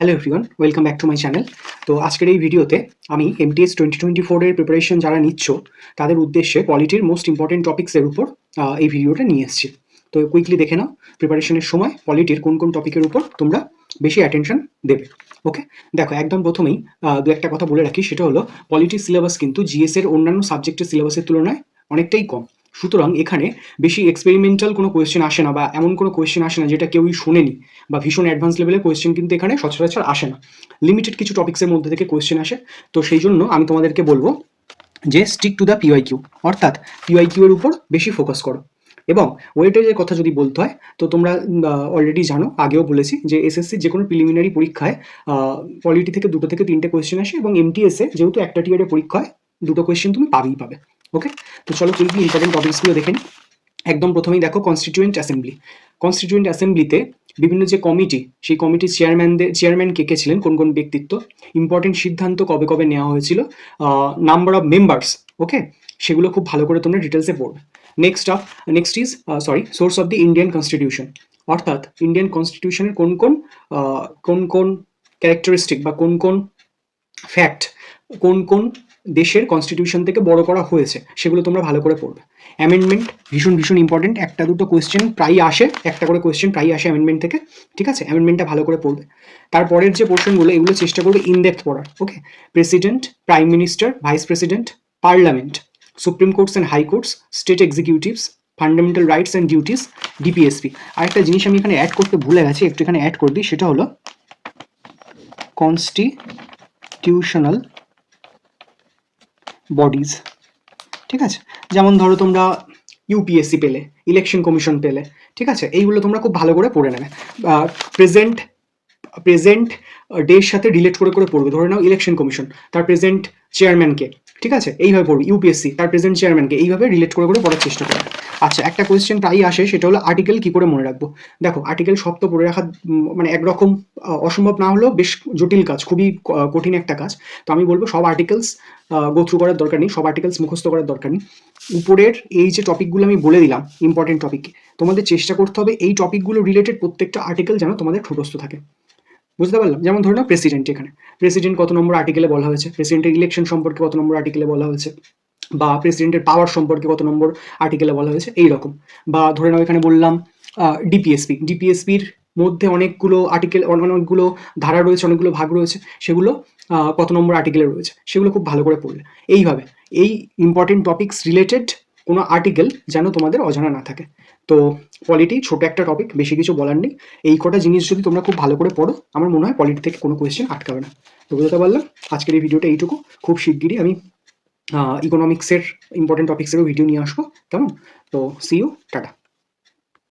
Hello everyone, welcome back to my channel. তো আজকের এই ভিডিওতে আমি MTS 2024 এর প্রিপারেশন যারা নিচ্ছ তাদের উদ্দেশ্যে পলিটির মোস্ট ইম্পর্টেন্ট টপিক্সের উপর এই ভিডিওটা নিয়ে এসেছি। তো কুইকলি দেখে নাও প্রিপারেশনের সময় পলিটির কোন কোন টপিকের উপর তোমরা বেশি অ্যাটেনশন দেবে। ওকে, দেখো একদম প্রথমেই দু একটা কথা বলে রাখি, সেটা হলো পলিটির সিলেবাস কিন্তু জিএস এর অন্যান্য সাবজেক্টের সিলেবাসের তুলনায় অনেকটাই কম। সুতরাং এখানে বেশি এক্সপেরিমেন্টাল কোনো কোয়েশ্চেন আসে না, বা এমন কোনো কোয়েশ্চেন আসে না যেটা কেউই শোনেনি, বা ভীষণ অ্যাডভান্স লেভেলের কোয়েশ্চেন কিন্তু এখানে সচরাচর আসে না। লিমিটেড কিছু টপিক্সের মধ্যে থেকে কোয়েশ্চেন আসে। তো সেই জন্য আমি তোমাদেরকে বলবো যে স্টিক টু দ্য পিওয়াইকিউ, অর্থাৎ পিওয়াইকিউ এর উপর বেশি ফোকাস করো। এবং ওয়েটেজের কথা যদি বলতে হয়, তো তোমরা অলরেডি জানো, আগেও বলেছি যে এসএসসি যে কোনো প্রিলিমিনারি পরীক্ষায় পলিটি থেকে 2 থেকে 3টে কোয়েশ্চেন আসে, এবং এমটিএসে যেহেতু একটা টিয়ারের পরীক্ষা হয় 2টো কোয়েশ্চেন তুমি পাবেই পাবে। ওকে, তো চলো কুইকলি ইম্পর্টেন্ট টপিক্সগুলো দেখে নিই। একদম প্রথমেই দেখো কনস্টিটিউয়েন্ট অ্যাসেম্বলি। কনস্টিটিউয়েন্ট অ্যাসেম্বলিতে বিভিন্ন যে কমিটি, সেই কমিটির চেয়ারম্যান কে কে ছিলেন, কোন কোন ব্যক্তিত্ব, ইম্পর্টেন্ট সিদ্ধান্ত কবে কবে নেওয়া হয়েছিল, নাম্বার অফ মেম্বার্স, ওকে, সেগুলো খুব ভালো করে তোমরা ডিটেলসে পড়বে। Next is source of the Indian constitution, অর্থাৎ ইন্ডিয়ান কনস্টিটিউশনের কোন কোন ক্যারেক্টারিস্টিক বা কোন কোন ফ্যাক্ট কোন কোন দেশের কনস্টিটিউশন থেকে বড় করা হয়েছে, সেগুলো তোমরা ভালো করে পড়বে। অ্যামেন্ডমেন্ট ভীষণ ভীষণ ইম্পর্টেন্ট, একটা দুটো কোয়েশ্চেন প্রায়ই আসে, একটা করে কোয়েশ্চেন প্রায়ই আসে অ্যামেন্ডমেন্ট থেকে, ঠিক আছে? অ্যামেন্ডমেন্টটা ভালো করে পড়বে। তারপরের যে পোর্শনগুলো, এগুলো চেষ্টা করবে ইনডেপথ পড়ার। Okay, president, prime minister, vice president, parliament, supreme courts and high courts, state executives, fundamental rights and duties, DPSP. আরেকটা জিনিস আমি এখানে অ্যাড করতে ভুলে গেছি, একটু এখানে অ্যাড করে দিই, সেটা হলো কনস্টিটিউশনাল বডিজ। ঠিক আছে, যেমন ধরো তোমরা ইউপিএসসি পেলে, ইলেকশন কমিশন পেলে, ঠিক আছে, এইগুলো তোমরা খুব ভালো করে পড়ে নেবে। প্রেজেন্ট প্রেজেন্ট ডের সাথে রিলেট করে করে পড়বে। ধরে নাও ইলেকশন কমিশন, তার প্রেজেন্ট চেয়ারম্যানকে, ঠিক আছে, এইভাবে পড়বে। ইউপিএসসি, তার প্রেজেন্ট চেয়ারম্যানকে, এইভাবে রিলেট করে করে পড়ার চেষ্টা করবে। আচ্ছা, একটা কোয়েশ্চেন প্রায়ই আসে, সেটা হলো আর্টিকেল কি করে মনে রাখবো। দেখো, আর্টিকেল সব তো পড়ে রাখা মানে একরকম অসম্ভব না হলেও বেশ জটিল কাজ, খুবই কঠিন একটা কাজ। তো আমি বলবো সব আর্টিকেলস গো থ্রু করার দরকার নেই, সব আর্টিকেলস মুখস্থ করার দরকার নেই। উপরের এই যে টপিকগুলো আমি বলে দিলাম ইম্পর্টেন্ট টপিক, তোমাদের চেষ্টা করতে হবে এই টপিকগুলো রিলেটেড প্রত্যেকটা আর্টিকেল যেন তোমাদের ঠোঁটস্থ থাকে। বুঝতে পারলাম? যেমন ধরে নাও প্রেসিডেন্ট, এখানে প্রেসিডেন্ট কত নম্বর আর্টিকেলে বলা হয়েছে, প্রেসিডেন্টের ইলেকশন সম্পর্কে কত নম্বর আর্টিকেলে বলা হয়েছে, বা প্রেসিডেন্টের পাওয়ার সম্পর্কে কত নম্বর আর্টিকেলে বলা হয়েছে, এইরকম। বা ধরে নাও এখানে বললাম ডিপিএসপির মধ্যে অনেকগুলো আর্টিকেল, অনেকগুলো ধারা রয়েছে, অনেকগুলো ভাগ রয়েছে, সেগুলো কত নম্বর আর্টিকেলে রয়েছে, সেগুলো খুব ভালো করে পড়লে। এইভাবে এই ইম্পর্টেন্ট টপিকস রিলেটেড কোনো আর্টিকেল যেন তোমাদের অজানা না থাকে। তো পলিটি ছোট একটা টপিক, বেশি কিছু বলার নেই। এই কটা জিনিস যদি তোমরা খুব ভালো করে পড়ো, আমার মনে হয় পলিটি থেকে কোনো কোয়েশ্চেন আটকাবে না। তো বুঝতে পারলাম, আজকের এই ভিডিওটা এইটুকু। খুব শিগগিরই আমি ইকোনমিক্সের ইম্পর্টেন্ট টপিক্সেরও ভিডিও নিয়ে আসবো, কেমন? তো সি ইউ, টাটা।